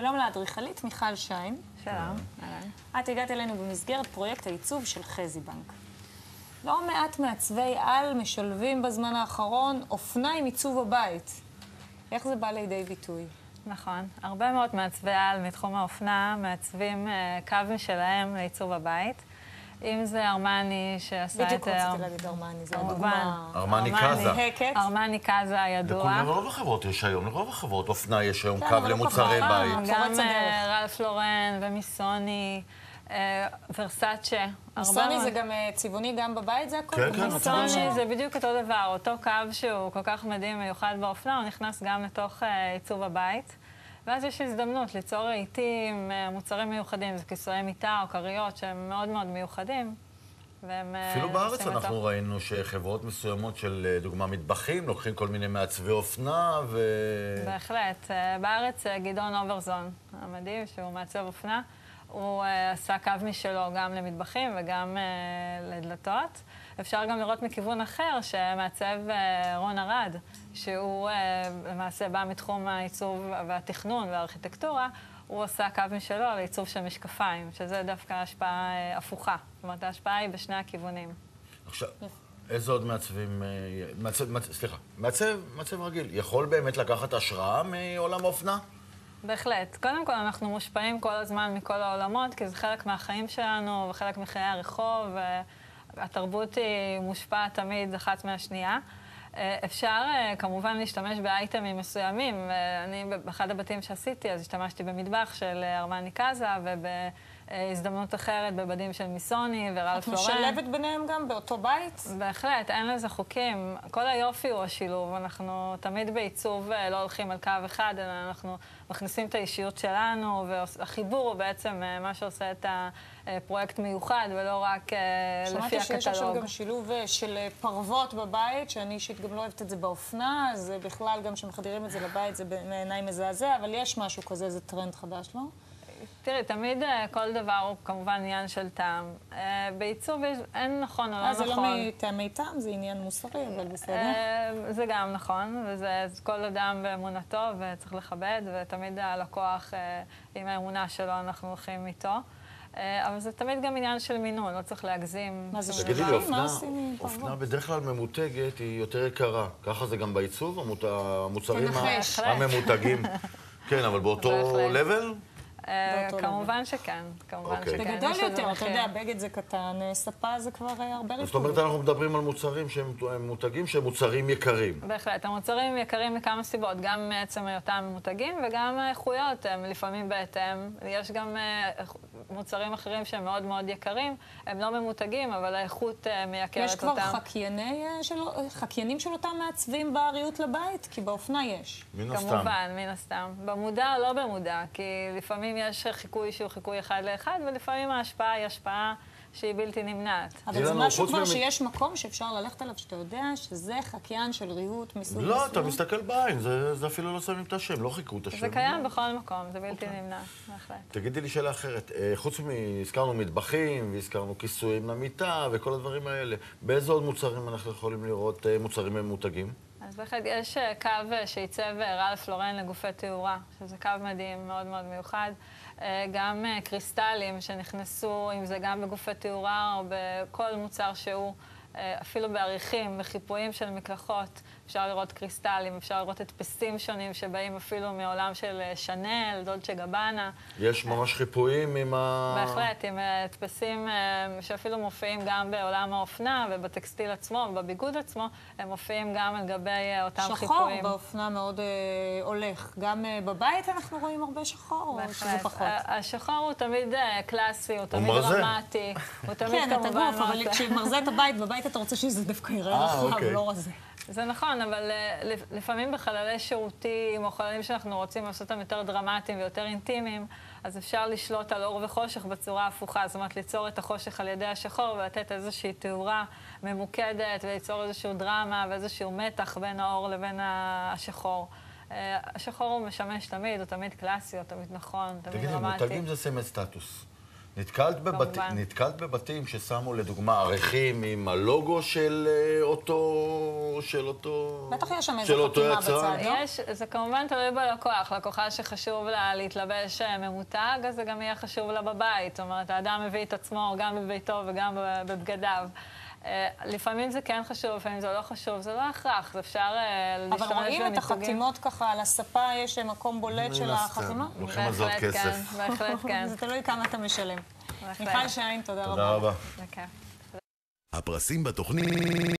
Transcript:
שלום לאדריכלית מיכל שיין. שלום. את הגעת אלינו במסגרת פרויקט העיצוב של חזי בנק. לא מעט מעצבי על משלבים בזמן האחרון אופנה עם עיצוב הבית. איך זה בא לידי ביטוי? נכון. הרבה מאוד מעצבי על מתחום האופנה מעצבים קו משלהם לעיצוב הבית. אם זה ארמני שעשה את... בדיוק רציתי להגיד ארמני, זו הדוגמה. ארמני קאזה. ארמני קאזה הידוע. לרוב החברות יש היום, לרוב החברות אופנה יש היום קו למוצרי בית. גם רלף לורן ומיסוני, ורסאצ'ה. מיסוני זה גם צבעוני גם בבית, זה הכל? כן, כן. מיסוני זה בדיוק אותו דבר. אותו קו שהוא כל כך מדהים מיוחד באופנה, הוא נכנס גם לתוך עיצוב הבית. ואז יש הזדמנות ליצור רהיטים, מוצרים מיוחדים, זה כיסויי מיטה או כריות שהם מאוד מאוד מיוחדים. אפילו בארץ אנחנו ראינו שחברות מסוימות של דוגמה מטבחים, לוקחים כל מיני מעצבי אופנה ו... בהחלט. בארץ גדעון אוברזון, המדהים, שהוא מעצב אופנה, הוא עשה קו משלו גם למטבחים וגם לדלתות. אפשר גם לראות מכיוון אחר שמעצב רון ארד, שהוא למעשה בא מתחום העיצוב והתכנון והארכיטקטורה, הוא עושה קו משלו לעיצוב של משקפיים, שזה דווקא השפעה הפוכה. זאת אומרת, ההשפעה היא בשני הכיוונים. עכשיו, איזה עוד מעצבים... סליחה, מעצב רגיל, יכול באמת לקחת השראה מעולם האופנה? בהחלט. קודם כל, אנחנו מושפעים כל הזמן מכל העולמות, כי זה חלק מהחיים שלנו וחלק מחיי הרחוב, והתרבות היא מושפעת תמיד אחת מהשנייה. אפשר כמובן להשתמש באייטמים מסוימים. אני, באחד הבתים שעשיתי, אז השתמשתי במטבח של ארמני קאזה, ובהזדמנות אחרת בבדים של מיסוני ורלף לורן. את משלבת ביניהם גם באותו בית? בהחלט, אין לזה חוקים. כל היופי הוא השילוב. אנחנו תמיד בעיצוב לא הולכים על קו אחד, אלא אנחנו מכניסים את האישיות שלנו, והחיבור הוא בעצם מה שעושה את הפרויקט מיוחד, ולא רק לפי הקטלוג. שמעתי שיש עכשיו גם שילוב של פרוות בבית, שאני אישית גם לא אוהבת את זה באופנה, אז בכלל גם כשמחדירים את זה לבית זה בעיניי מזעזע, אבל יש משהו כזה, זה טרנד חדש, לא? תראי, תמיד כל דבר הוא כמובן עניין של טעם. בעיצוב אין נכון או לא נכון. זה לא מטעמי טעם, זה עניין מוסרי, אבל בסדר. זה גם נכון, וזה כל אדם באמונתו וצריך לכבד, ותמיד הלקוח עם האמונה שלו אנחנו הולכים איתו. אבל זה תמיד גם עניין של מינון, לא צריך להגזים. מה זה תגידי לי, אופנה בדרך כלל ממותגת היא יותר יקרה. ככה זה גם בעיצוב, המוצרים הממותגים. כן, אבל באותו לבל? כמובן שכן, כמובן שכן. בגדול יותר, אתה יודע, בגד זה קטן, ספה זה כבר הרבה ריפוי. זאת אומרת, אנחנו מדברים על מוצרים שהם מותגים, שהם מוצרים יקרים. בהחלט, המוצרים יקרים מכמה סיבות, גם מעצם היותם מותגים וגם האיכויות הם לפעמים בהתאם. יש גם מוצרים אחרים שהם מאוד מאוד יקרים, הם לא ממותגים, אבל האיכות מייקרת אותם. יש כבר חקיינים של אותם מעצבים בעריות לבית? כי באופנה יש. מן הסתם. כמובן, מן הסתם. במודע או לא במודע, כי לפעמים יש חיקוי שהוא חיקוי אחד לאחד, ולפעמים ההשפעה היא השפעה שהיא בלתי נמנעת. אבל זה משהו כבר שיש מקום שאפשר ללכת עליו, שאתה יודע שזה חקיין של ריהוט מסוג מסוים. לא, אתה מסתכל בעין, זה אפילו לא שמים את השם, לא חיקו את השם. זה קיים בכל מקום, זה בלתי נמנע, בהחלט. תגידי לי שאלה אחרת, חוץ הזכרנו מטבחים, והזכרנו כיסויים למיטה וכל הדברים האלה, באיזה עוד מוצרים אנחנו יכולים לראות מוצרים ממותגים? אז בהחלט יש קו שעיצב רלף לורן לגופי תאורה, שזה קו מדהים, מאוד מאוד מיוחד. גם קריסטלים שנכנסו, אם זה גם בגופי תאורה או בכל מוצר שהוא, אפילו בעריכים וחיפויים של מקלחות, אפשר לראות קריסטלים, אפשר לראות הדפסים שונים שבאים אפילו מעולם של שנל, דולצ'ה גבאנה. יש ממש חיפויים עם בהחלט, עם הדפסים שאפילו מופיעים גם בעולם האופנה ובטקסטיל עצמו ובביגוד עצמו, הם מופיעים גם על גבי אותם חיפויים. שחור באופנה מאוד הולך. גם בבית אנחנו רואים הרבה שחור, או שזה פחות? השחור הוא תמיד קלאסי, הוא תמיד דרמטי. כן, אתה גוף, אבל כשמרזה את הבית, בבית אתה רוצה שזה דווקא יראה רחב, לא רזה. זה נכון, אבל לפעמים בחללי שירותים או חללים שאנחנו רוצים לעשות אותם יותר דרמטיים ויותר אינטימיים, אז אפשר לשלוט על אור וחושך בצורה הפוכה. זאת אומרת, ליצור את החושך על ידי השחור ולתת איזושהי תאורה ממוקדת וליצור איזושהי דרמה ואיזשהו מתח בין האור לבין השחור. השחור הוא משמש תמיד, הוא תמיד קלאסי, הוא תמיד נכון, תמיד דרמטי. תגידי, מותגים זה סמל סטטוס. נתקלת בבתים ששמו לדוגמה עריכים עם הלוגו של אותו בטח יש שם איזה חתימה בצד, לא? זה כמובן תלוי בלקוח. לקוחה שחשוב לה להתלבש ממותג, אז זה גם יהיה חשוב לה בבית. זאת אומרת, האדם מביא את עצמו גם בביתו וגם בבגדיו. לפעמים זה כן חשוב, לפעמים זה לא חשוב, זה לא הכרח, זה אפשר להשתמש אבל רואים את החתימות ככה על הספה, יש מקום בולט של החתימה? לוקחים על זאת כסף. בהחלט כן. זה תלוי כמה אתה משלם. מיכל שיין, תודה רבה. תודה רבה. בכיף. הפרסים בתוכנית